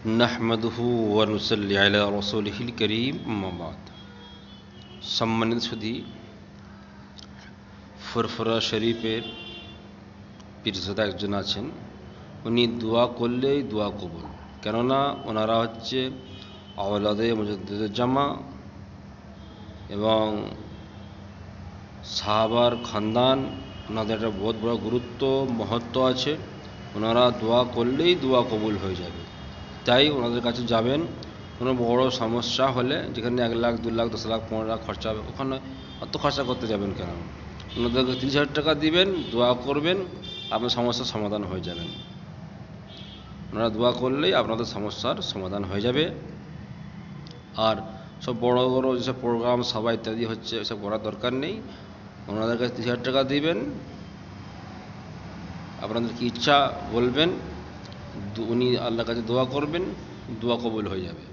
নাহমাদুহু ওয়া নুসাল্লি আলা রাসূলিহিল কারীম আম্মা বাদ। সম্মানিত সুধী, ফুরফুরা শরীফের পীরজাদা একজন আছেন, উনি দোয়া করলেই দোয়া কবুল। কেননা ওনারা হচ্ছে আওলাদে মুজাদ্দিদুল জামা এবং সাহাবার খানদান। ওনাদের একটা বহুত বড় গুরুত্ব মহত্ব আছে। ওনারা দোয়া করলেই দোয়া কবুল হয়ে যাবে। তাই ওনাদের কাছে যাবেন। কোনো বড় সমস্যা হলে, যেখানে 1 লাখ 2 লাখ 10 লাখ 15 লাখ খরচা হবে, ওখানে অত খরচা করতে যাবেন কেন? ওনাদেরকে 30,000 টাকা দিবেন, দোয়া করবেন, আপনার সমস্যার সমাধান হয়ে যাবেন। ওনারা দোয়া করলেই আপনাদের সমস্যার সমাধান হয়ে যাবে। আর সব বড় বড় যেসব প্রোগ্রাম সভা ইত্যাদি হচ্ছে, এসব করার দরকার নেই। ওনাদের কাছে 30,000 টাকা দিবেন, আপনাদের কি ইচ্ছা বলবেন, উনি আল্লাহর কাছে দোয়া করবেন, দোয়া কবুল হয়ে যাবে।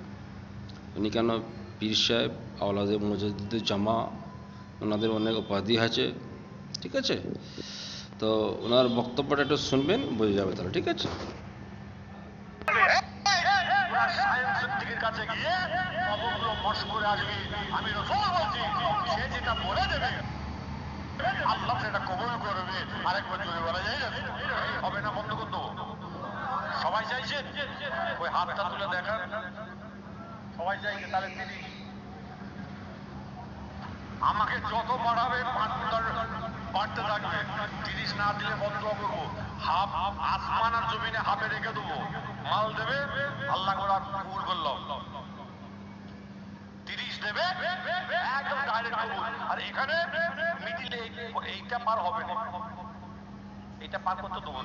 উনি কেন পীর সাহেব, আওলাদে মুজাদ্দিদুল জামা, ওনাদের অনেক উপাধি আছে, ঠিক আছে? তো ওনার বক্তব্যটা একটু শুনবেন, বুঝে যাবে তাহলে, ঠিক আছে? আমি রাসূল বলছি, সে যেটা বলে দেবে আল্লাহ সেটা কবুল করবে। আরেকবার জোরে বলা যায় না? হবে না? বন্ধ করতে সবাই চাইছেন? ওই হাতটা তুলে দেখান। সবাই চাইছে? তাহলে তিনি আমাকে যত বাড়াবে বাড়তে থাকবে। 30 না দিলে বন্ধ করবো। হাফ আসমান আর জমিনে হাফে রেখে দেবো। মাল দেবে, আল্লাহ করে কবুল করলাম। 30 দেবে, একদম ডাইরেক্ট কবুল। আর এখানে মিডিলে এইটা পার হবে না, এটা পার করতে দেবো।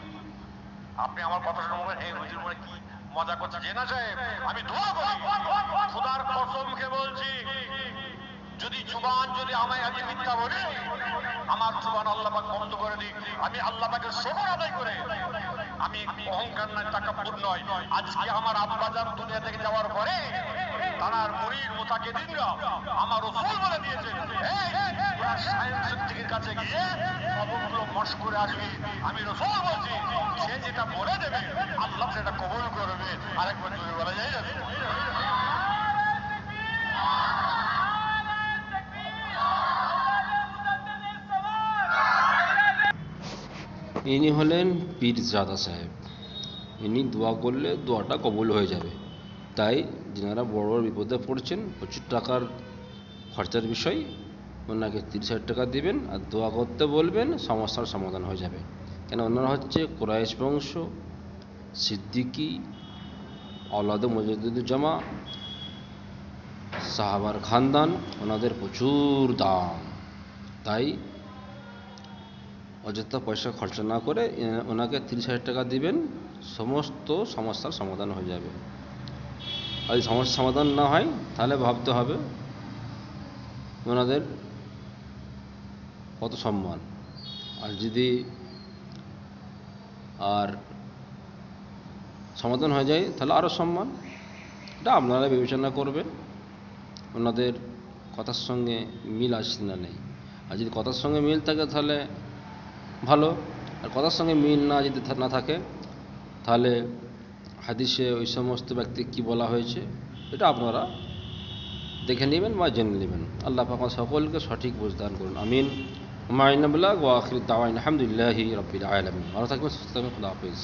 আপনি আমার কথা শুনবেন, এই হুজুর মানে কি মজা করছে? জেনা সাহেব, আমি দোয়া করি, খোদার কসমকে বলছি, যদি জুবান যদি আমায় আজ মিথ্যা বলে, আমার জুবান আল্লাহ পাক বন্ধ করে দিক। আমি আল্লাহ পাকের শুকর আদায় করে, আমি অহংকার নয়, তাকাব্বুর নয়, আজকে আমার আব্বাজান দুনিয়া থেকে যাওয়ার পরে তার মুরিদ মুতাকিদিনরা আমার রাসূল বলে দিয়েছেন, এই তোরা সায়েন্স সিদ্দিকীর কাছে গিয়ে কবরগুলো মস্ক করে আসবি। আমি রাসূল বলছি, সে যেটা বলে দেবে আল্লাহ সেটা কবুল করবে। আরেকবার জোরে বলা যায় না? ইনি হলেন পীরজাদা সাহেব। ইনি দোয়া করলে দোয়াটা কবুল হয়ে যাবে। তাই যারা বড় বড় বিপদে পড়ছেন, প্রচুর টাকার খরচার বিষয়, ওনাকে 30,000 টাকা দিবেন আর দোয়া করতে বলবেন, সমস্যার সমাধান হয়ে যাবে। কেন ওনারা হচ্ছে কুরাইশ বংশ, সিদ্দিকী, আওলাদে মুজাদ্দিদুল জামা, সাহাবার খানদান, ওনাদের প্রচুর দাম। তাই অযথা পয়সা খরচা না করে ওনাকে 30,000 টাকা দিবেন, সমস্ত সমস্যার সমাধান হয়ে যাবে। আর যদি সমস্যার সমাধান না হয়, তাহলে ভাবতে হবে ওনাদের কত সম্মান। আর যদি আর সমাধান হয়ে যায়, তাহলে আরও সম্মান। এটা আপনারা বিবেচনা করবেন, ওনাদের কথার সঙ্গে মিল আসছে না নেই। আর যদি কথার সঙ্গে মিল থাকে তাহলে ভালো, আর কথার সঙ্গে মিল না যদি না থাকে, তাহলে হাদিসে ওই সমস্ত ব্যক্তি কি বলা হয়েছে, এটা আপনারা দেখে নেবেন বা জেনে নেবেন। আল্লাহ পাক সকলকে সঠিক বুঝদান করুন, আমিন। মাইনাবুল্লাহ ওয়া আখির দাওয়াইনা আলহামদুলিল্লাহি রাব্বিল আলামিন। ভালো থাকবেন, সুস্থ থাকবেন, খুদা হাফেজ।